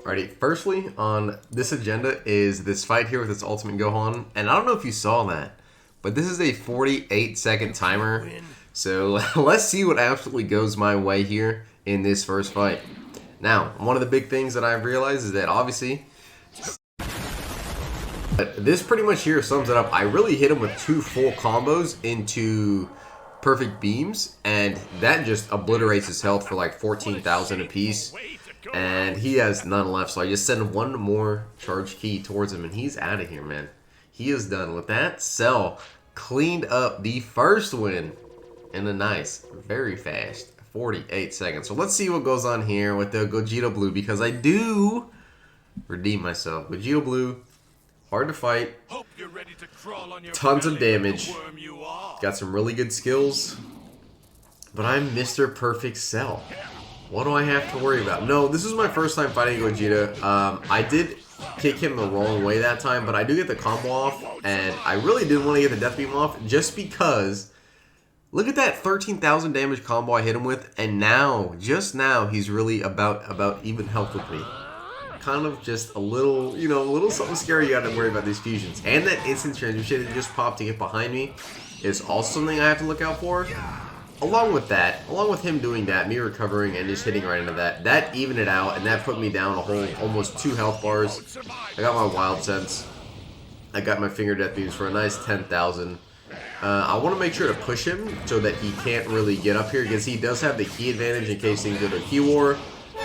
Alrighty, firstly on this agenda is this fight here with its Ultimate Gohan, and I don't know if you saw that, but this is a 48-second timer, so let's see what absolutely goes my way here in this first fight. Now, one of the big things that I've realized is that obviously, this pretty much here sums it up. I really hit him with 2 full combos into perfect beams, and that just obliterates his health for like 14,000 apiece. And he has none left, so I just send one more charge key towards him, and he's out of here, man. He is done with that. Cell cleaned up the first win in a nice, very fast 48 seconds. So let's see what goes on here with the Gogeta Blue, because I do redeem myself. Gogeta Blue, hard to fight, tons of damage, got some really good skills, but I'm Mr. Perfect Cell. What do I have to worry about? No, this is my first time fighting Gogeta. I did kick him the wrong way that time, but I do get the combo off, and I really didn't want to get the death beam off just because look at that 13,000 damage combo I hit him with, and now, just now, he's really about even health with me. Kind of just a little, you know, a little something scary you got to worry about these fusions. And that instant transmission that just popped to get behind me is also something I have to look out for. Along with that, along with him doing that, me recovering and just hitting right into that, that evened it out, and that put me down a whole almost 2 health bars. I got my wild sense. I got my finger death beams for a nice 10,000. I want to make sure to push him so that he can't really get up here, because he does have the key advantage in case things go to key war,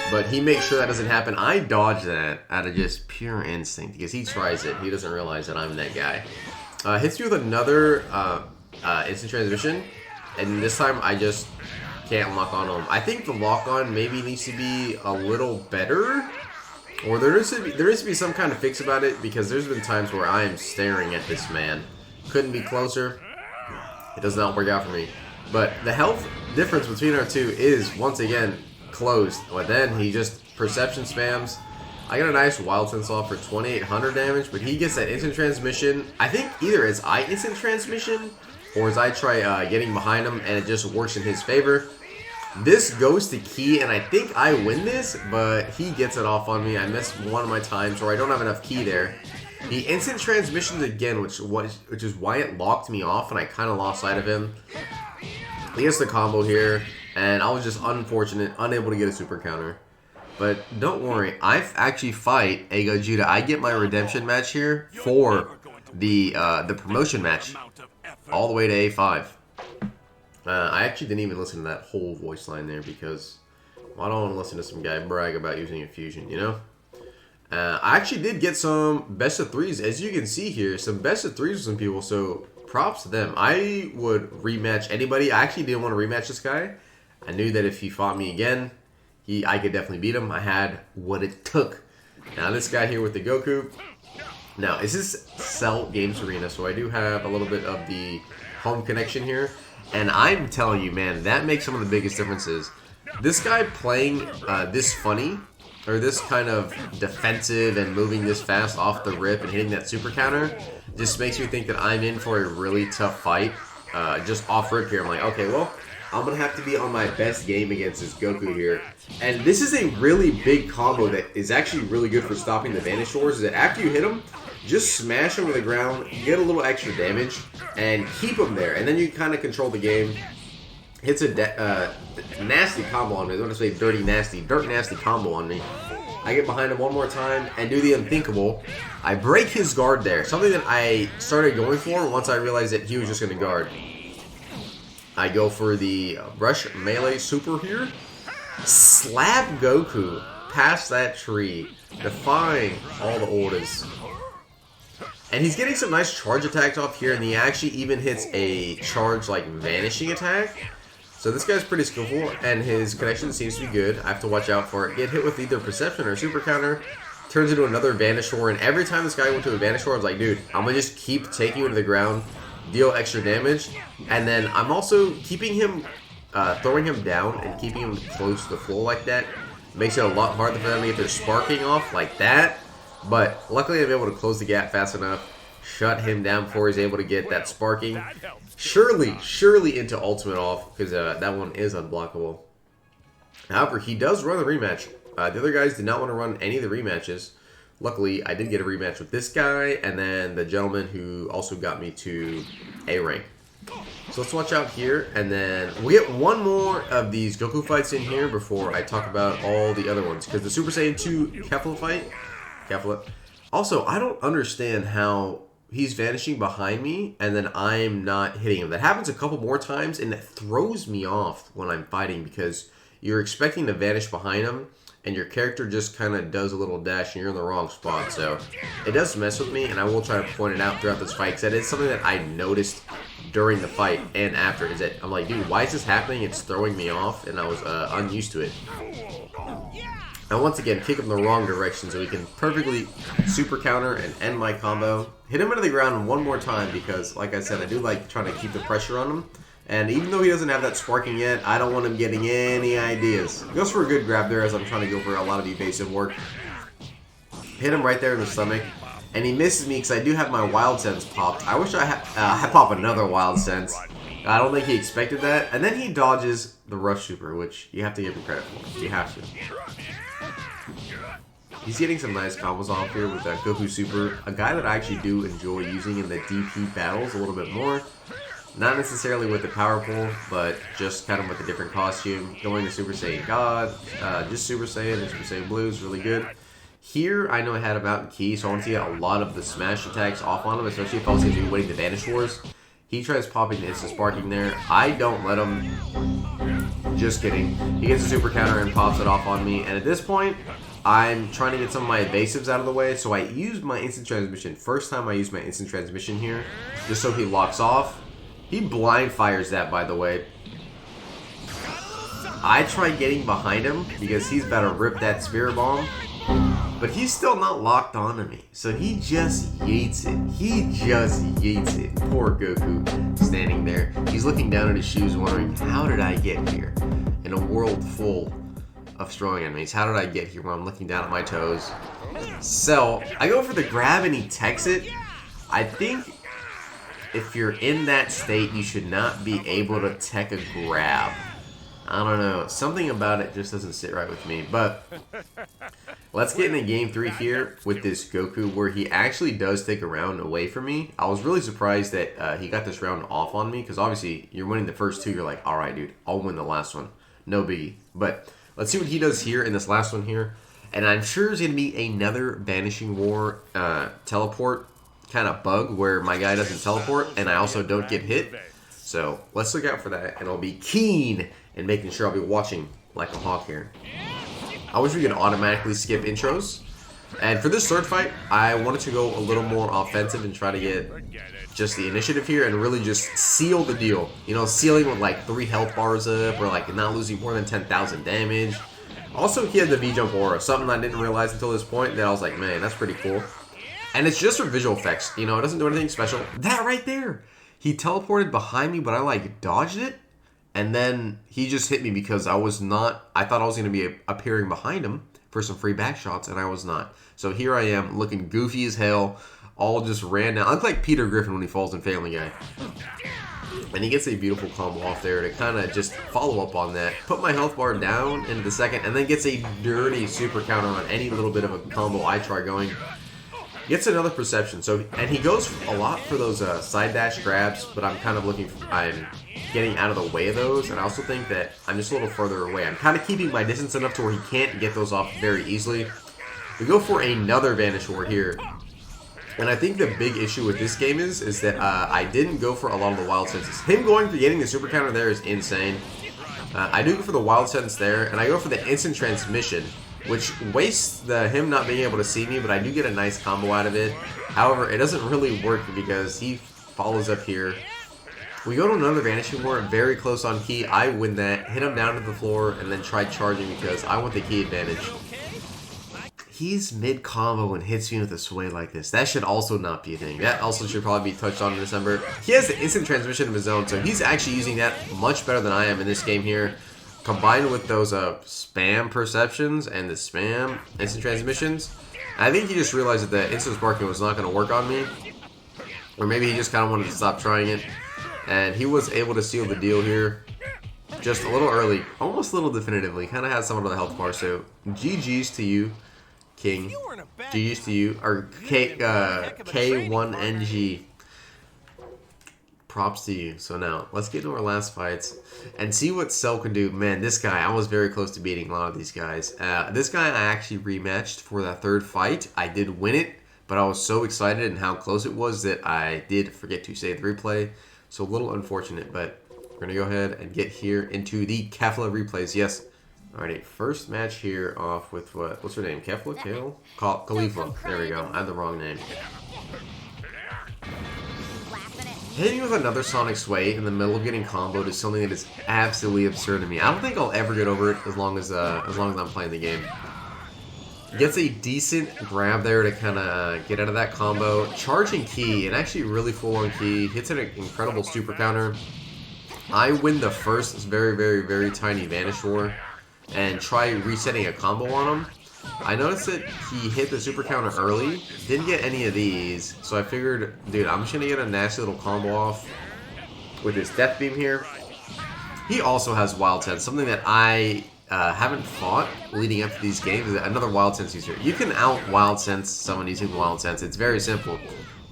but he makes sure that doesn't happen. I dodge that out of just pure instinct because he tries it. He doesn't realize that I'm that guy. Hits you with another instant transmission. And this time, I just can't lock on him. I think the lock-on maybe needs to be a little better. Or there needs to be some kind of fix about it, because there's been times where I am staring at this man. Couldn't be closer. It does not work out for me. But the health difference between our two is, once again, closed. But then he just perception spams. I got a nice wild sense off for 2,800 damage, but he gets that instant transmission. I think either as I instant transmission, or as I try getting behind him, and it just works in his favor. This goes to key, and I think I win this, but he gets it off on me. I missed one of my times, or I don't have enough key there. He instant transmissions again, which is why it locked me off, and I kind of lost sight of him. He gets the combo here, and I was just unfortunate, unable to get a super counter. But don't worry, I actually fight a Gogeta. I get my redemption match here for the promotion match. All the way to A5. I actually didn't even listen to that whole voice line there because I don't want to listen to some guy brag about using a fusion, you know? I actually did get some best of 3s, as you can see here, some best of 3s with some people, so props to them. I would rematch anybody. I actually didn't want to rematch this guy. I knew that if he fought me again, I could definitely beat him. I had what it took. Now this guy here with the Goku. Now, this is Cell Games Arena, so I do have a little bit of the home connection here. And I'm telling you, man, that makes some of the biggest differences. This guy playing this funny, or this kind of defensive and moving this fast off the rip and hitting that super counter, just makes me think that I'm in for a really tough fight. Just off rip here, I'm like, okay, well, I'm going to have to be on my best game against this Goku here. And this is a really big combo that is actually really good for stopping the Vanish Wars, is that after you hit him, just smash him to the ground, get a little extra damage, and keep him there. And then you kind of control the game. Hits a nasty combo on me. I want to say dirt nasty combo on me. I get behind him one more time and do the unthinkable. I break his guard there. Something that I started going for once I realized that he was just going to guard. I go for the Rush Melee Super here. Slap Goku past that tree, defying all the orders. And he's getting some nice charge attacks off here, and he actually even hits a charge, like, vanishing attack. So this guy's pretty skillful, and his connection seems to be good. I have to watch out for it. Get hit with either Perception or Super Counter. Turns into another Vanish War, and every time this guy went to a Vanish War, I was like, dude, I'm going to just keep taking him to the ground, deal extra damage, and then I'm also keeping him, throwing him down and keeping him close to the floor like that. Makes it a lot harder for them to get their sparking off like that. But luckily I'm able to close the gap fast enough, shut him down before he's able to get that sparking. Surely into ultimate off, because that one is unblockable. However, he does run the rematch. The other guys did not want to run any of the rematches. Luckily, I did get a rematch with this guy, and then the gentleman who also got me to A rank. So let's watch out here, and then we get one more of these Goku fights in here before I talk about all the other ones. Because the Super Saiyan 2 Caulifla fight, also, I don't understand how he's vanishing behind me, and then I'm not hitting him. That happens a couple more times, and it throws me off when I'm fighting, because you're expecting to vanish behind him, and your character just kind of does a little dash, and you're in the wrong spot. So it does mess with me, and I will try to point it out throughout this fight, because it's something that I noticed during the fight and after. Is that I'm like, dude, why is this happening? It's throwing me off, and I was unused to it. And once again, kick him the wrong direction so he can perfectly super counter and end my combo. Hit him into the ground one more time because, like I said, I do like trying to keep the pressure on him. And even though he doesn't have that sparking yet, I don't want him getting any ideas. Goes for a good grab there as I'm trying to go for a lot of evasive work. Hit him right there in the stomach. And he misses me because I do have my Wild Sense popped. I wish I had popped another Wild Sense. I don't think he expected that. And then he dodges the Rush Super, which you have to give him credit for. You have to. He's getting some nice combos off here with that Goku Super. A guy that I actually do enjoy using in the DP battles a little bit more. Not necessarily with the Power Pull, but just kind of with a different costume. Going to Super Saiyan God, just Super Saiyan and Super Saiyan Blue is really good. Here, I know I had him out in key, so I want to get a lot of the smash attacks off on him, especially if I was going to be waiting to Vanish Wars. He tries popping the instant sparking there. I don't let him. Just kidding. He gets a super counter and pops it off on me. And at this point, I'm trying to get some of my evasives out of the way. So I used my instant transmission. First time I used my instant transmission here. Just so he locks off. He blind fires that, by the way. I try getting behind him because he's about to rip that Spirit Bomb. But he's still not locked onto me. So he just yeets it. He just yeets it. Poor Goku standing there. He's looking down at his shoes wondering, how did I get here? In a world full of strong enemies. How did I get here when I'm looking down at my toes? So, I go for the grab and he techs it. I think if you're in that state, you should not be able to tech a grab. I don't know. Something about it just doesn't sit right with me. But let's get into game 3 here with this Goku, where he actually does take a round away from me. I was really surprised that he got this round off on me, because obviously you're winning the first 2. You're like, all right, dude, I'll win the last one. No biggie. But let's see what he does here in this last one here. And I'm sure there's going to be another Vanishing War teleport kind of bug where my guy doesn't teleport and I also don't get hit. So let's look out for that, and I'll be keen and making sure I'll be watching like a hawk here. I wish we could automatically skip intros. And for this third fight, I wanted to go a little more offensive and try to get just the initiative here and really just seal the deal. You know, sealing with like 3 health bars up, or like not losing more than 10,000 damage. Also, he had the V-Jump aura, something I didn't realize until this point that I was like, man, that's pretty cool. And it's just for visual effects, you know, it doesn't do anything special. That right there! He teleported behind me, but I like dodged it. And then he just hit me because I thought I was going to be appearing behind him for some free back shots, and I was not. So here I am, looking goofy as hell, all just ran down. I look like Peter Griffin when he falls in Family Guy. And he gets a beautiful combo off there to kind of just follow up on that. Put my health bar down into the second, and then gets a dirty super counter on any little bit of a combo I try going. Gets another perception. And he goes a lot for those side dash grabs, but I'm kind of I'm getting out of the way of those, and I also think that I'm just a little further away. I'm kind of keeping my distance enough to where he can't get those off very easily. We go for another Vanish War here. And I think the big issue with this game is that I didn't go for a lot of the Wild Senses. Him going for getting the super counter there is insane. I do go for the Wild Sense there, and I go for the instant transmission, which wastes him not being able to see me, but I do get a nice combo out of it. However, it doesn't really work because he follows up here. We go to another Vanishing War, very close on key. I win that, hit him down to the floor, and then try charging because I want the key advantage. He's mid-combo and hits me with a sway like this. That should also not be a thing. That also should probably be touched on in December. He has the instant transmission of his own, so he's actually using that much better than I am in this game here. Combined with those spam perceptions and the spam instant transmissions, I think he just realized that the instant sparking was not going to work on me. Or maybe he just kind of wanted to stop trying it. And he was able to seal the deal here. just a little early, almost a little definitively. Kind of had some of the health bar, so GG's to you, King. GG's to you, or K1NG. Props to you. So now, let's get to our last fights and see what Cell can do. Man, this guy, I was very close to beating a lot of these guys. This guy I actually rematched for that third fight. I did win it, but I was so excited and how close it was that I did forget to save the replay. So a little unfortunate, but we're going to go ahead and get here into the Caulifla replays. Yes. Alrighty, first match here off with what? What's her name? Caulifla? Caulifla. There we go. I had the wrong name. Hitting with another Sonic Sway in the middle of getting comboed is something that is absolutely absurd to me. I don't think I'll ever get over it as long as I'm playing the game. Gets a decent grab there to kind of get out of that combo. Charging key, and actually really full on key. Hits an incredible super counter. I win the first very, very, very tiny Vanish War and try resetting a combo on him. I noticed that he hit the super counter early, didn't get any of these, so I figured, dude, I'm just going to get a nasty little combo off with his Death Beam here. He also has Wild Sense, something that I haven't fought leading up to these games. Another Wild Sense user. You can out Wild Sense someone using Wild Sense. It's very simple,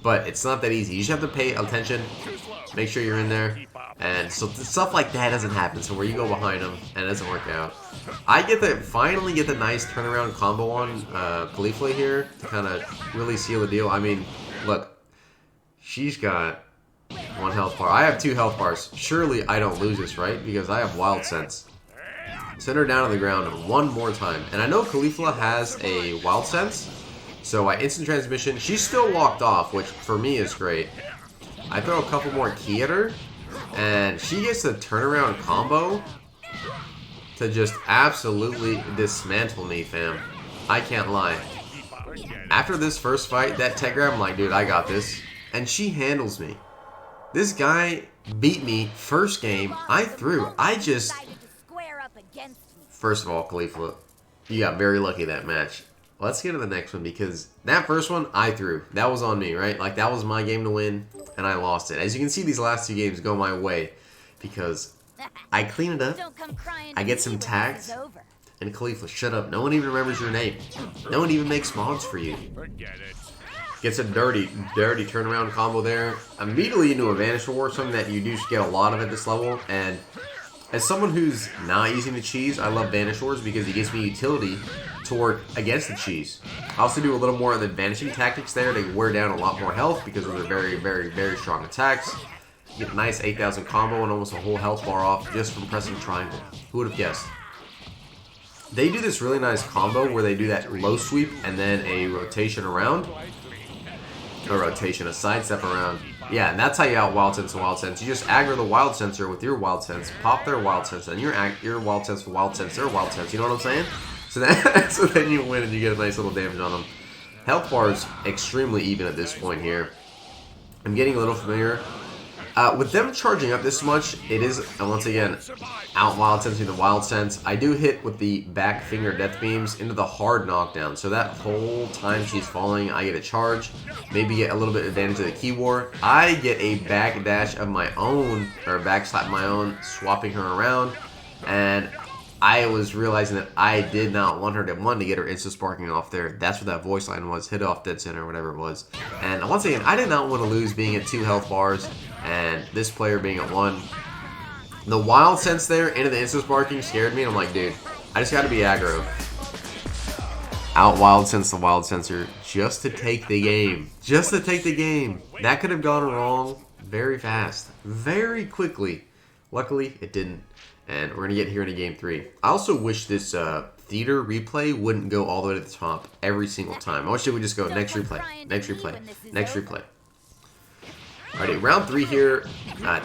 but it's not that easy. You just have to pay attention, make sure you're in there, and so stuff like that doesn't happen. So where you go behind him and it doesn't work out. I finally get the nice turnaround combo on Caulifla here to kind of really seal the deal. I mean, look, she's got 1 health bar. I have 2 health bars. Surely I don't lose this, right? Because I have Wild Sense. Send her down to the ground one more time. And I know Caulifla has a Wild Sense, so I instant transmission. She's still locked off, which for me is great. I throw a couple more key at her, and she gets the turnaround combo to just absolutely dismantle me, fam. I can't lie. After this first fight, that tech grab, I'm like, dude, I got this. And she handles me. This guy beat me first game. I threw. First of all, Caulifla, you got very lucky that match. Let's get to the next one, because that first one, I threw. That was on me, right? Like, that was my game to win, and I lost it. As you can see, these last 2 games go my way, because I clean it up, I get some tags, and Caulifla, shut up. No one even remembers your name. No one even makes mods for you. Gets a dirty turnaround combo there. Immediately into a Vanish War, something that you do get a lot of at this level, and as someone who's not using the cheese, I love Vanish Wars because it gives me utility to work against the cheese. I also do a little more of the vanishing tactics there. They wear down a lot more health because of their very, very, very strong attacks. You get a nice 8,000 combo and almost a whole health bar off just from pressing triangle. Who would have guessed? They do this really nice combo where they do that low sweep and then a rotation around. A sidestep around. Yeah, and that's how you out Wild Sense and Wild Sense. You just aggro the Wild Sensor with your Wild Sense, pop their Wild Sense, and your Wild Sense for Wild Sense, their Wild Sense. You know what I'm saying? So then you win and you get a nice little damage on them. Health bar is extremely even at this point here. I'm getting a little familiar. With them charging up this much, it is, once again, out Wild Sense into Wild Sense. I do hit with the back finger Death Beams into the hard knockdown. So that whole time she's falling, I get a charge. Maybe get a little bit of advantage of the Key War. I get a back dash of my own, or back slap of my own, swapping her around. And I was realizing that I did not want her to get her insta-sparking off there. That's what that voice line was. Hit off dead center or whatever it was. And once again, I did not want to lose being at 2 health bars. And this player being at 1. The Wild Sense there into the insta-sparking scared me. And I'm like, dude, I just got to be aggro. Out Wild Sense the Wild Sensor just to take the game. Just to take the game. That could have gone wrong very fast. Very quickly. Luckily, it didn't. And we're going to get here into Game 3. I also wish this theater replay wouldn't go all the way to the top every single time. I wish it would just go next replay, next replay, next replay. Alrighty, round 3 here.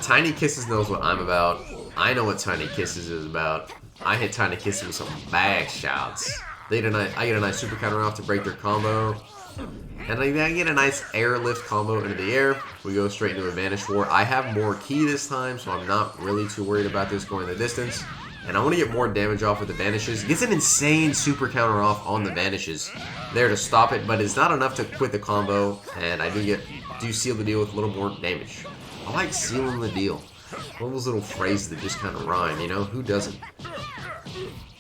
Tiny Kisses knows what I'm about. I know what Tiny Kisses is about. I hit Tiny Kisses with some bag shots. I get a nice super counter off to break their combo. And I get a nice air lift combo into the air. We go straight into a Vanish War. I have more key this time, so I'm not really too worried about this going the distance. And I want to get more damage off with the Vanishes. Gets an insane super counter off on the Vanishes there to stop it, but it's not enough to quit the combo. And I do seal the deal with a little more damage. I like sealing the deal. One of those little phrases that just kind of rhyme, you know? Who doesn't?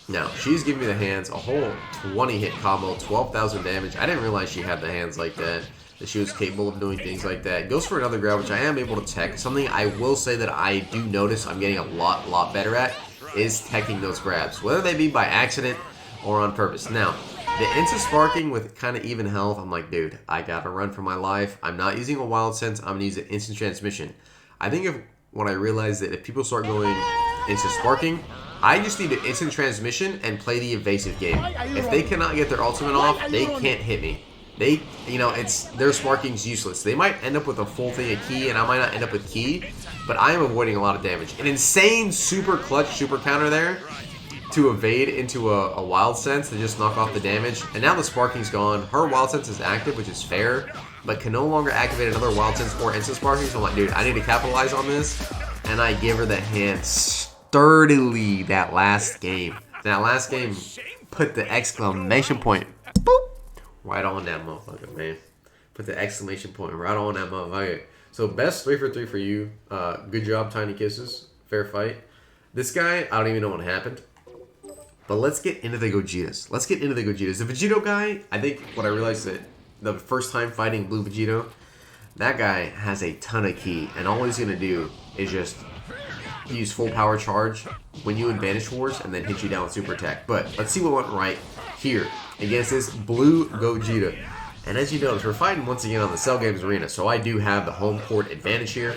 Now, she's giving me the hands, a whole 20 hit combo, 12,000 damage. I didn't realize she had the hands like that she was capable of doing things like that. Goes for another grab, which I am able to tech. Something I will say that I do notice I'm getting a lot better at is teching those grabs, whether they be by accident or on purpose. Now, the instant sparking with kind of even health, I'm like, dude, I gotta run for my life. I'm not using a wild sense, I'm gonna use an instant transmission. I think when I realized that if people start going instant sparking, I just need an instant transmission and play the evasive game. If they cannot get their ultimate off, they can't hit me. They, you know, their sparking's useless. They might end up with a full thing of ki, and I might not end up with ki, but I am avoiding a lot of damage. An insane super clutch super counter there to evade into a wild sense to just knock off the damage. And now the sparking's gone. Her wild sense is active, which is fair, but can no longer activate another wild sense or instant sparking. So I'm like, dude, I need to capitalize on this. And I give her the hand sturdily that last game. That last game put the exclamation point, boop, right on that motherfucker, man. Put the exclamation point right on that motherfucker. So best 3 for 3 for you. Good job, Tiny Kisses. Fair fight. This guy, I don't even know what happened. But let's get into the Gogetas. Let's get into the Gogetas. The Vegito guy, I think what I realized that the first time fighting Blue Vegito, that guy has a ton of ki. And all he's going to do is just use full power charge when you in Vanish Wars and then hit you down with super attack. But let's see what went right here against this Blue Gogeta. And as you notice, we're fighting once again on the Cell Games Arena, so I do have the home court advantage here.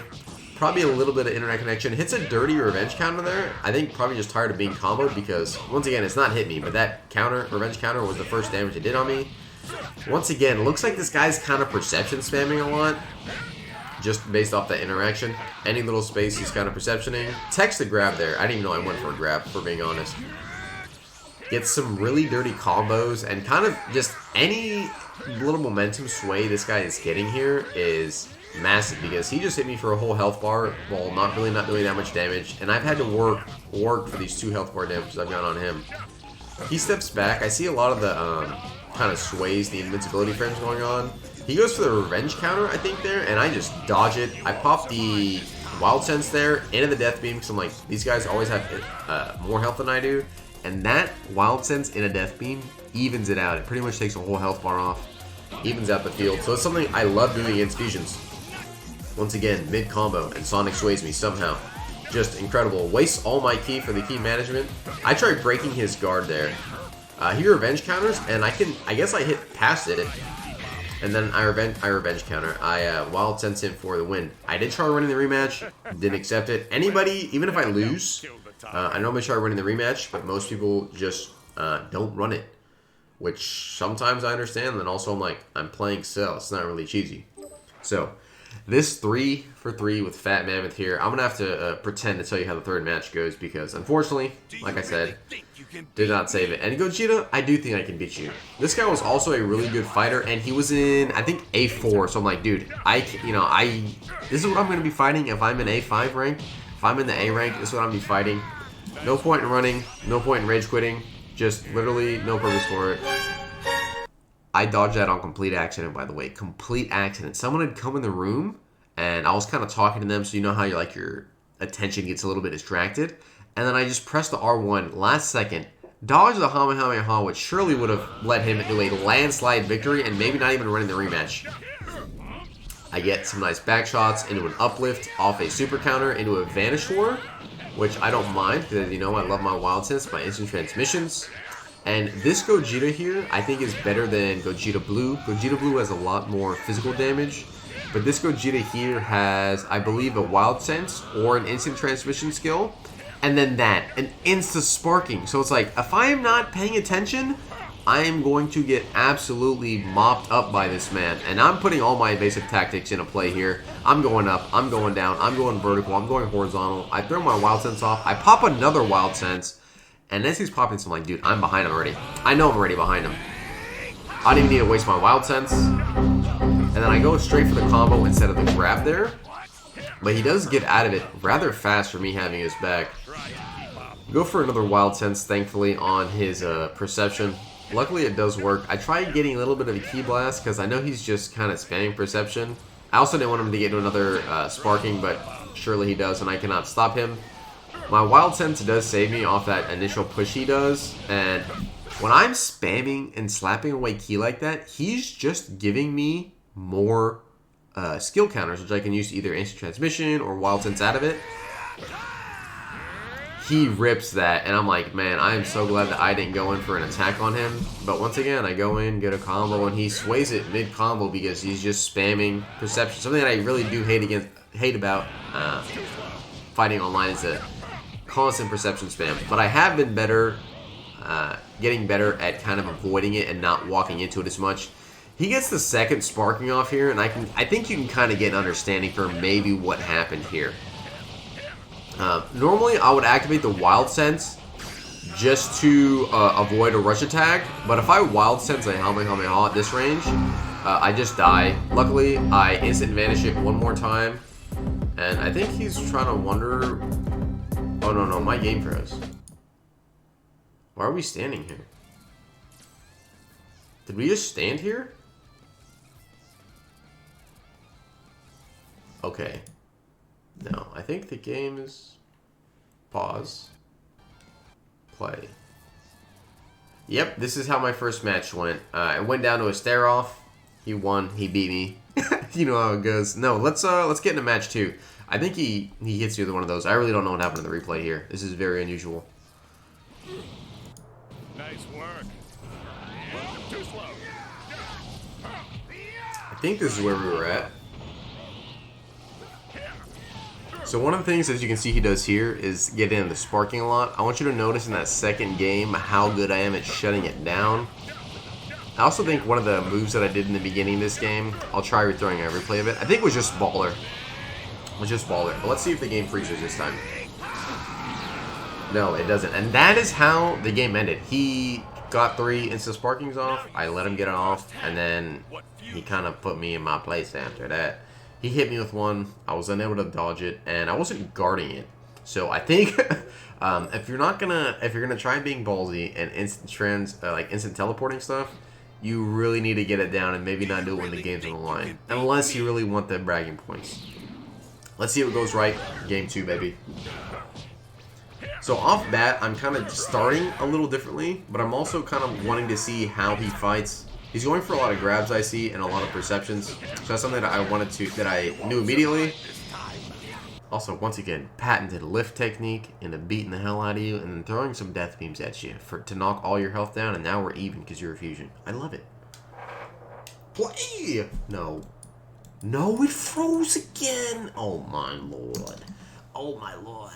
Probably a little bit of internet connection. Hits a dirty revenge counter there. I think probably just tired of being comboed because, once again, it's not hit me, but that counter, revenge counter, was the first damage it did on me. Once again, looks like this guy's kind of perception spamming a lot, just based off that interaction. Any little space he's kind of perceptioning. Text the grab there. I didn't even know I went for a grab, for being honest. Gets some really dirty combos, and kind of just any little momentum sway this guy is getting here is massive, because he just hit me for a whole health bar while not doing that much damage, and I've had to work for these 2 health bar damages I've got on him. He steps back. I see a lot of the kind of sways, the invincibility frames going on. He goes for the revenge counter, I think, there, and I just dodge it. I pop the wild sense there into the death beam because I'm like, these guys always have more health than I do, and that wild sense in a death beam evens it out. It pretty much takes a whole health bar off, evens out the field. So it's something I love doing against fusions. Once again, mid combo, and Sonic sways me somehow. Just incredible. Wastes all my ki for the ki management. I tried breaking his guard there. He revenge counters, and I guess I hit past it, and then I revenge counter. I wild sense him for the win. I did try running the rematch, didn't accept it. Anybody, even if I lose, I normally try running the rematch, but most people just don't run it, which sometimes I understand. Then also I'm like, I'm playing Cell. It's not really cheesy. So this 3 for 3 with Fat Mammoth here, I'm gonna have to pretend to tell you how the third match goes, because unfortunately, like I said, did not save it. And Gogeta, I do think I can beat you. This guy was also a really good fighter, and he was in, I think, A4. So I'm like, dude, this is what I'm gonna be fighting if I'm in A5 rank. If I'm in the A rank, this is what I'm gonna be fighting. No point in running, no point in rage quitting. Just literally no purpose for it. I dodged that on complete accident, by the way. Complete accident. Someone had come in the room, and I was kind of talking to them, so you know how your attention gets a little bit distracted. And then I just pressed the R1 last second, dodged the Kamehameha, which surely would have led him into a landslide victory, and maybe not even running the rematch. I get some nice back shots into an uplift off a super counter into a Vanish War, which I don't mind, because, you know, I love my wild sense, my instant transmissions. And this Gogeta here, I think, is better than Gogeta Blue. Gogeta Blue has a lot more physical damage, but this Gogeta here has, I believe, a wild sense or an instant transmission skill, and then an insta-sparking. So it's like, if I am not paying attention, I am going to get absolutely mopped up by this man. And I'm putting all my evasive tactics into play here. I'm going up, I'm going down, I'm going vertical, I'm going horizontal. I throw my wild sense off, I pop another wild sense, and as he's popping, so I'm like, dude, I'm behind him already. I know I'm already behind him. I don't even need to waste my wild sense. And then I go straight for the combo instead of the grab there. But he does get out of it rather fast for me having his back. Go for another wild sense, thankfully, on his perception. Luckily, it does work. I tried getting a little bit of a ki blast because I know he's just kind of spamming perception. I also didn't want him to get into another sparking, but Surely he does, and I cannot stop him. My Wild Sense does save me off that initial push he does, and when I'm spamming and slapping away Ki like that, he's just giving me more skill counters, which I can use to either instant transmission or Wild Sense out of it. He rips that, and I'm like, man, I am so glad that I didn't go in for an attack on him. But once again, I go in, get a combo, and he sways it mid-combo because he's just spamming perception. Something that I really do hate about fighting online is the constant perception spam. But I have been better, getting better at kind of avoiding it and not walking into it as much. He gets the second sparking off here, and I think you can kind of get an understanding for maybe what happened here. Normally, I would activate the Wild Sense just to avoid a rush attack, but if I Wild Sense a Kamehameha at this range, I just die. Luckily, I instant vanish it one more time, and I think he's trying to wonder... Oh, no, my game froze. Why are we standing here? Did we just stand here? Okay. No, I think the game is... Pause. Play. Yep, this is how my first match went. It went down to a stare-off. He won. He beat me. You know how it goes. No, let's get into match 2. I think he hits you with one of those. I really don't know what happened in the replay here. This is very unusual. Nice work. Too slow. I think this is where we were at. So one of the things, as you can see, he does here is get in the sparking a lot. I want you to notice in that second game how good I am at shutting it down. I also think one of the moves that I did in the beginning of this game, I'll try rethrowing a replay of it. I think it was just baller. But let's see if the game freezes this time. No, it doesn't. And that is how the game ended. He got 3 instant sparkings off. I let him get it off. And then he kind of put me in my place after that. He hit me with one. I was unable to dodge it, and I wasn't guarding it. So I think if you're gonna try being ballsy and instant teleporting stuff, you really need to get it down and maybe not do it when the game's on the line, unless you really want the bragging points. Let's see what goes right. Game 2, baby. So off bat, I'm kind of starting a little differently, but I'm also kind of wanting to see how he fights. He's going for a lot of grabs, I see, and a lot of perceptions. So that's something that I knew immediately. Also, once again, patented lift technique into beating the hell out of you and then throwing some death beams at you to knock all your health down, and now we're even because you're a fusion. I love it. Play! No, it froze again! Oh my lord. Oh my lord.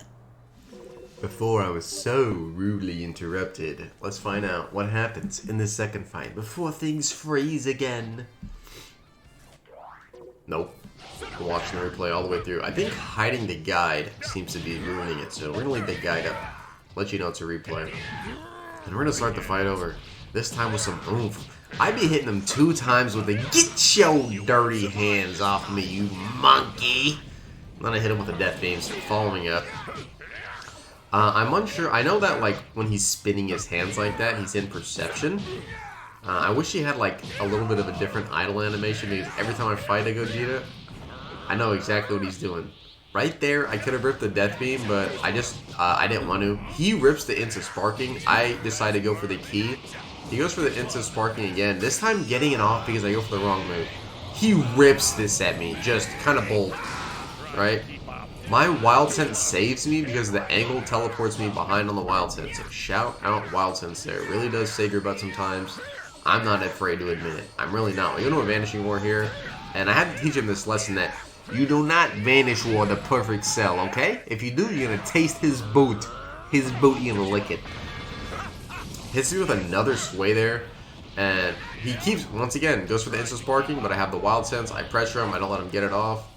Before I was so rudely interrupted, let's find out what happens in the second fight before things freeze again. Nope. We're watching the replay all the way through. I think hiding the guide seems to be ruining it, so we're going to leave the guide up. Let you know it's a replay. And we're going to start the fight over. This time with some oomph. I be hitting him 2 times with the "Get your dirty hands off me, you monkey!" And then I hit him with the death beams, following up. I'm unsure. I know that like when he's spinning his hands like that, he's in perception. I wish he had like a little bit of a different idle animation because every time I fight a Gogeta, I know exactly what he's doing. Right there, I could have ripped the death beam, but I didn't want to. He rips the instant sparking. I decide to go for the Ki. He goes for the instant sparking again. This time getting it off because I go for the wrong move. He rips this at me, just kind of bold, right? My Wild Sense saves me because the angle teleports me behind on the Wild Sense. So shout out Wild Sense there. It really does save your butt sometimes. I'm not afraid to admit it. I'm really not. We go to a Vanishing War here. And I had to teach him this lesson that you do not Vanish War the perfect cell, okay? If you do, you're going to taste his boot. His boot, you're going to lick it. Hits me with another sway there. And he keeps, once again, goes for the instant sparking, but I have the Wild Sense. I pressure him. I don't let him get it off.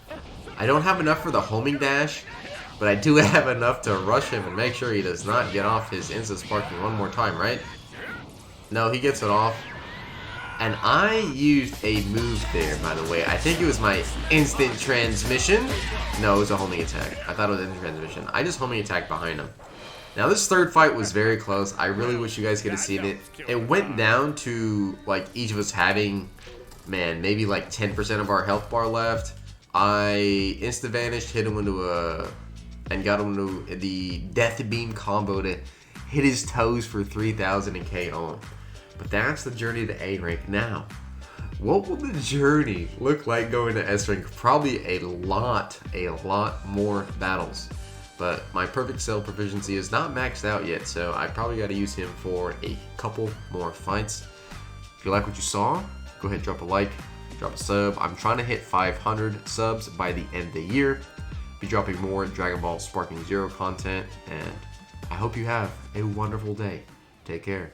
I don't have enough for the homing dash, but I do have enough to rush him and make sure he does not get off his instant sparking one more time, right? No, he gets it off. And I used a move there, by the way. I think it was my instant transmission. No, it was a homing attack. I thought it was instant transmission. I just homing attacked behind him. Now, this third fight was very close. I really wish you guys could have seen it. It went down to, like, each of us having, man, maybe like 10% of our health bar left. I insta-vanished, hit him into and got him into the Death Beam combo to hit his toes for 3,000 and KO. But that's the journey to A rank. Now, what will the journey look like going to S rank? Probably a lot more battles. But my Perfect Cell proficiency is not maxed out yet, so I probably got to use him for a couple more fights. If you like what you saw, go ahead and drop a like, drop a sub. I'm trying to hit 500 subs by the end of the year. Be dropping more Dragon Ball Sparking Zero content, and I hope you have a wonderful day. Take care.